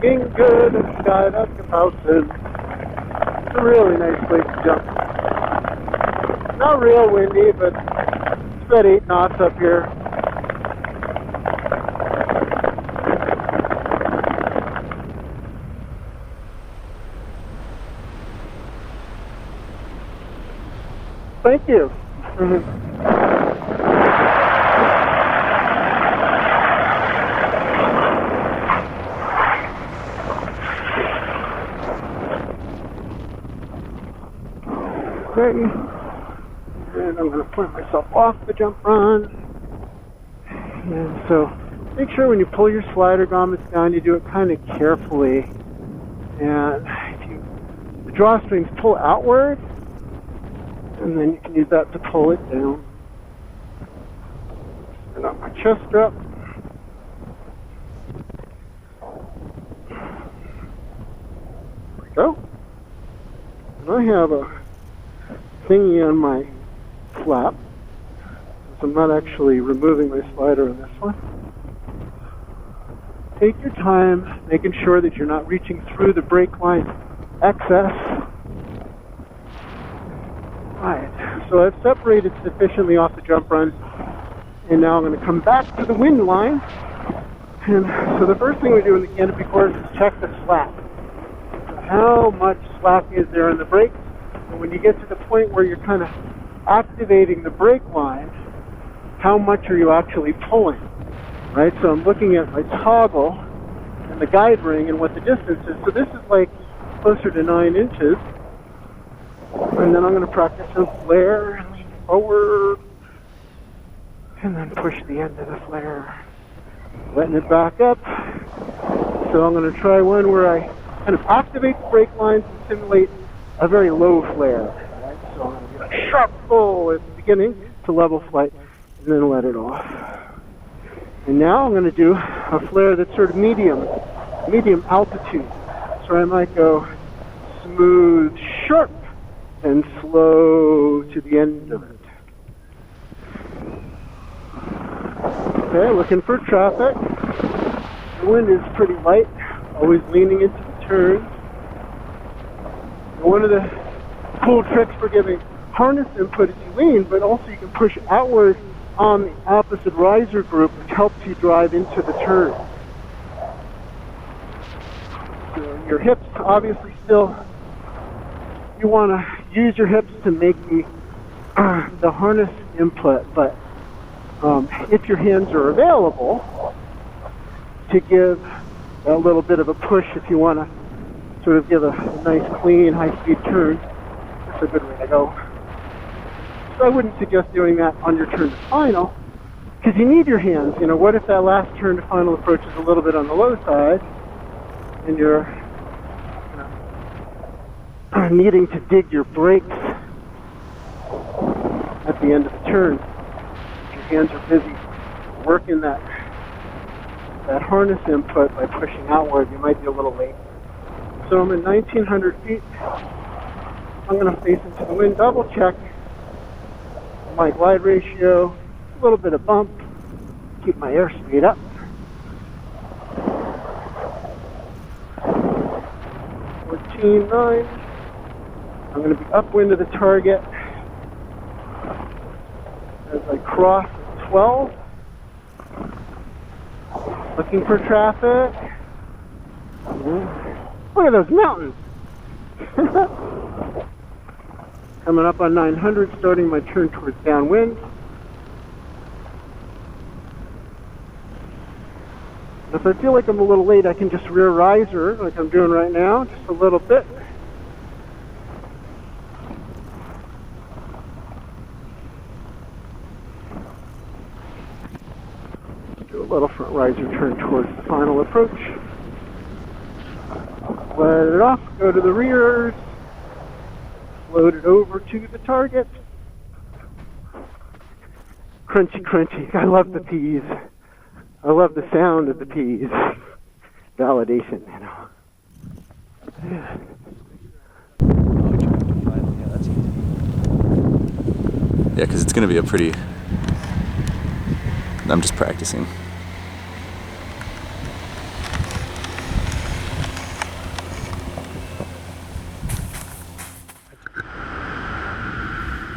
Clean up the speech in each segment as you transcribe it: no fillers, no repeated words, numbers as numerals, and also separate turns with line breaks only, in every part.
looking good at Skydive Kapowsin. It's a really nice place to jump. Not real windy, but it's about 8 knots up here. Thank you. Okay, and I'm going to point myself off the jump run. And so make sure when you pull your slider grommets down, you do it kind of carefully. And if the drawstrings pull outward, and then you can use that to pull it down. Turn up my chest strap. There we go. And I have a thingy on my flap, so I'm not actually removing my slider in this one. Take your time, making sure that you're not reaching through the brake line excess. Alright, so I've separated sufficiently off the jump run, and now I'm going to come back to the wind line. And so the first thing we do in the Canopy course is check the slack. So how much slack is there in the brakes? And when you get to the point where you're kind of activating the brake line, how much are you actually pulling? Right, so I'm looking at my toggle and the guide ring and what the distance is. So this is like closer to 9 inches. And then I'm going to practice some flare and lean forward. And then push the end of the flare. Letting it back up. So I'm going to try one where I kind of activate the brake lines and simulate a very low flare. Right? So I'm going to get a sharp pull at the beginning to level flight and then let it off. And now I'm going to do a flare that's sort of medium altitude. So I might go smooth, sharp, and slow to the end of it. Okay, looking for traffic. The wind is pretty light, always leaning into the turn. And one of the cool tricks for giving harness input is you lean, but also you can push outward on the opposite riser group, which helps you drive into the turn. So your hips, obviously, still, you want to use your hips to make the harness input, but if your hands are available, to give a little bit of a push if you want to sort of give a nice, clean, high-speed turn. That's a good way to go. So I wouldn't suggest doing that on your turn to final, because you need your hands. You know, what if that last turn to final approach is a little bit on the low side, and you're needing to dig your brakes at the end of the turn. Your hands are busy working that harness input by pushing outward. You might be a little late. So I'm at 1,900 feet. I'm going to face into the wind, double check my glide ratio, a little bit of bump, keep my airspeed up. $14.9. I'm going to be upwind of the target as I cross 12. Looking for traffic. Look at those mountains. Coming up on 900, starting my turn towards downwind. If I feel like I'm a little late, I can just rear riser like I'm doing right now, just a little bit. Do a little front riser turn towards the final approach. Let it off, go to the rears. Load it over to the target. Crunchy, crunchy. I love the peas. I love the sound of the peas. Validation, you know.
Yeah, that's easy. Yeah, because it's going to be a pretty... I'm just practicing.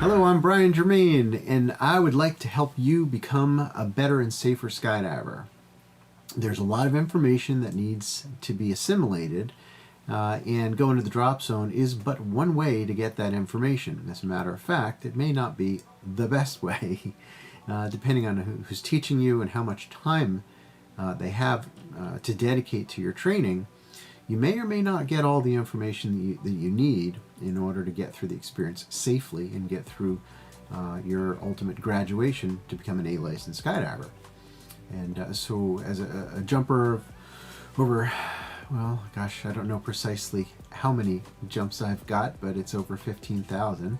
Hello, I'm Brian Germain, and I would like to help you become a better and safer skydiver. There's a lot of information that needs to be assimilated, and going to the drop zone is but one way to get that information. As a matter of fact, it may not be the best way, depending on who's teaching you and how much time they have to dedicate to your training. You may or may not get all the information that you need in order to get through the experience safely and get through your ultimate graduation to become an A-licensed skydiver. And so as a jumper of over, well, gosh, I don't know precisely how many jumps I've got, but it's over 15,000,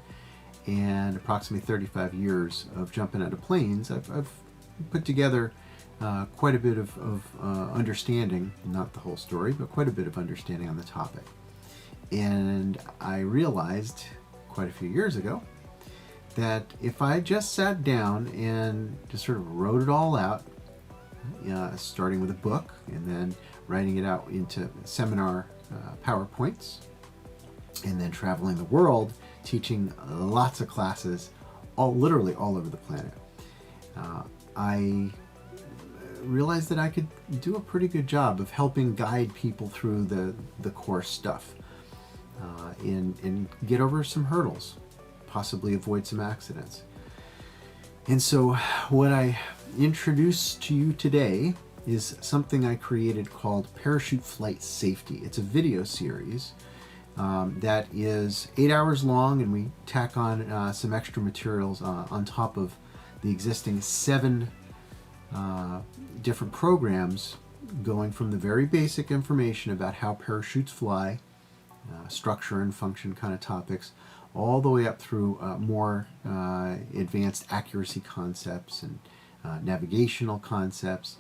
and approximately 35 years of jumping out of planes, I've put together quite a bit of understanding, not the whole story, but quite a bit of understanding on the topic. And I realized quite a few years ago that if I just sat down and just sort of wrote it all out, starting with a book and then writing it out into seminar PowerPoints, and then traveling the world, teaching lots of classes, literally all over the planet, I realized that I could do a pretty good job of helping guide people through the course stuff, and get over some hurdles, possibly avoid some accidents. And so what I introduce to you today is something I created called Parachute Flight Safety. It's a video series that is 8 hours long, and we tack on some extra materials on top of the existing 7 different programs, going from the very basic information about how parachutes fly, structure and function kind of topics, all the way up through more advanced accuracy concepts and navigational concepts,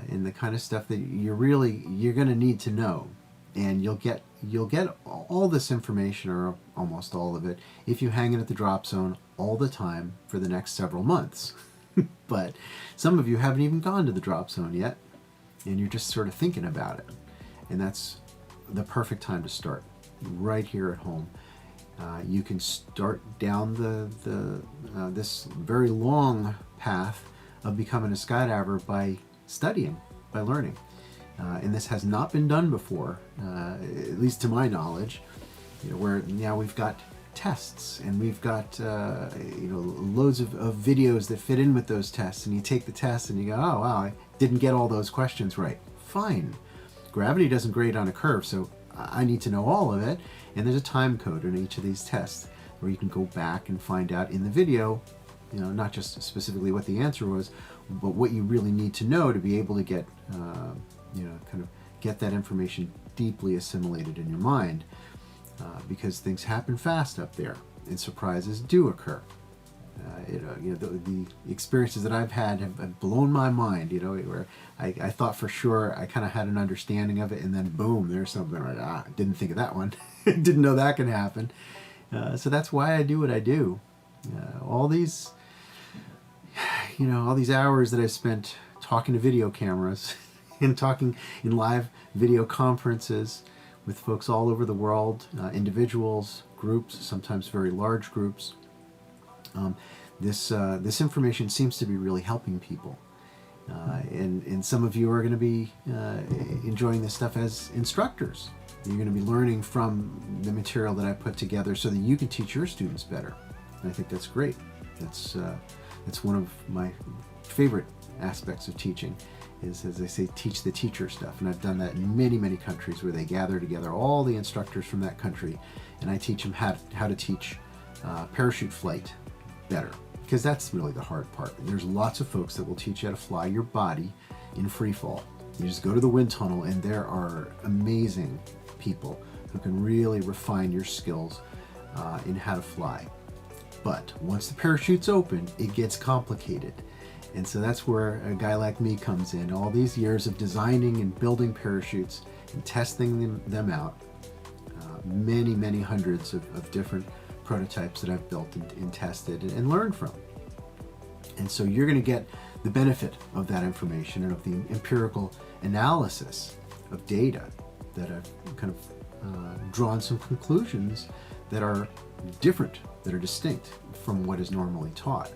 and the kind of stuff that you're going to need to know. And you'll get all this information, or almost all of it, if you hang it at the drop zone all the time for the next several months. But some of you haven't even gone to the drop zone yet, and you're just sort of thinking about it. And that's the perfect time to start, right here at home. You can start down this very long path of becoming a skydiver by studying, by learning. And this has not been done before, at least to my knowledge, where now we've got tests, and we've got loads of videos that fit in with those tests, and you take the test and you go, oh wow, I didn't get all those questions right. Fine. Gravity doesn't grade on a curve, so I need to know all of it, and there's a time code in each of these tests where you can go back and find out in the video, not just specifically what the answer was, but what you really need to know to be able to get kind of get that information deeply assimilated in your mind, because things happen fast up there and surprises do occur. The experiences that I've had have blown my mind, where I thought for sure I kind of had an understanding of it, and then boom, there's something like, didn't think of that one. Didn't know that can happen. So that's why I do what I do. All these hours that I've spent talking to video cameras and talking in live video conferences with folks all over the world, individuals, groups, sometimes very large groups. This information seems to be really helping people, and some of you are going to be enjoying this stuff as instructors. You're going to be learning from the material that I put together so that you can teach your students better. And I think that's great. That's one of my favorite aspects of teaching, is, as I say, teach the teacher stuff. And I've done that in many, many countries where they gather together all the instructors from that country, and I teach them how to teach parachute flight better, because that's really the hard part. There's lots of folks that will teach you how to fly your body in free fall. You just go to the wind tunnel, and there are amazing people who can really refine your skills in how to fly. But once the parachute's open, it gets complicated. And so that's where a guy like me comes in. All these years of designing and building parachutes and testing them out, many, many hundreds of different prototypes that I've built and tested and learned from. And so you're going to get the benefit of that information and of the empirical analysis of data that I've kind of drawn some conclusions that are different that are distinct from what is normally taught,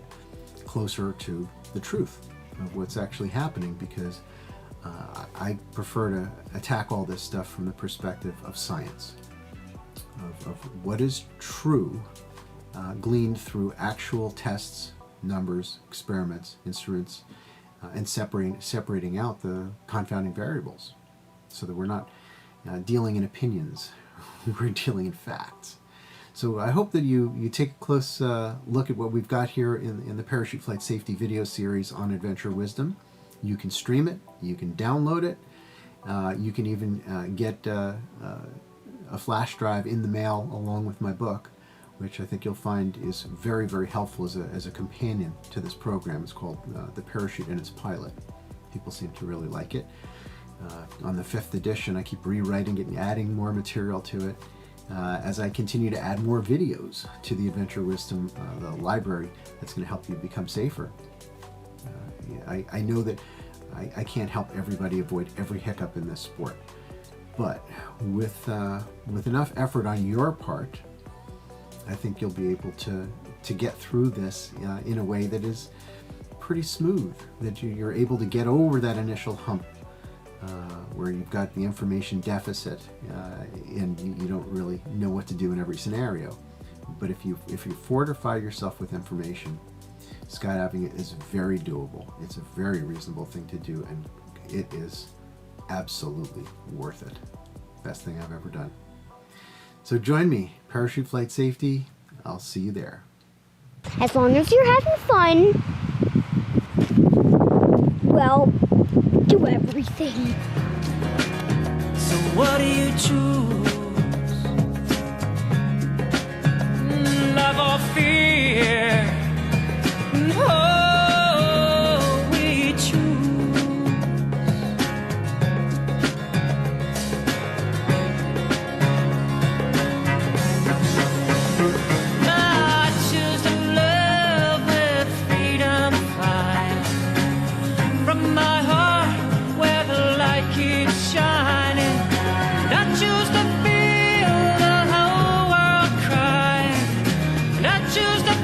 closer to the truth of what's actually happening, because I prefer to attack all this stuff from the perspective of science, of what is true, gleaned through actual tests, numbers, experiments, instruments, and separating out the confounding variables, so that we're not dealing in opinions, we're dealing in facts. So I hope that you take a close look at what we've got here in the Parachute Flight Safety video series on Adventure Wisdom. You can stream it, you can download it, you can even get a flash drive in the mail along with my book, which I think you'll find is very, very helpful as a companion to this program. It's called The Parachute and Its Pilot. People seem to really like it. On the 5th edition, I keep rewriting it and adding more material to it. As I continue to add more videos to the Adventure Wisdom, the library that's going to help you become safer. I know that I can't help everybody avoid every hiccup in this sport, but with enough effort on your part, I think you'll be able to get through this in a way that is pretty smooth, that you're able to get over that initial hump where you've got the information deficit and you don't really know what to do in every scenario. But if you fortify yourself with information, skydiving is very doable. It's a very reasonable thing to do, and it is absolutely worth it. Best thing I've ever done. So join me, Parachute Flight Safety. I'll see you there.
As long as you're having fun, well, do everything.
So what do you choose? Love or fear? Oh, we choose. I choose to love with freedom fire from my heart where the light keeps shining. And I choose to feel the whole world cry. And I choose to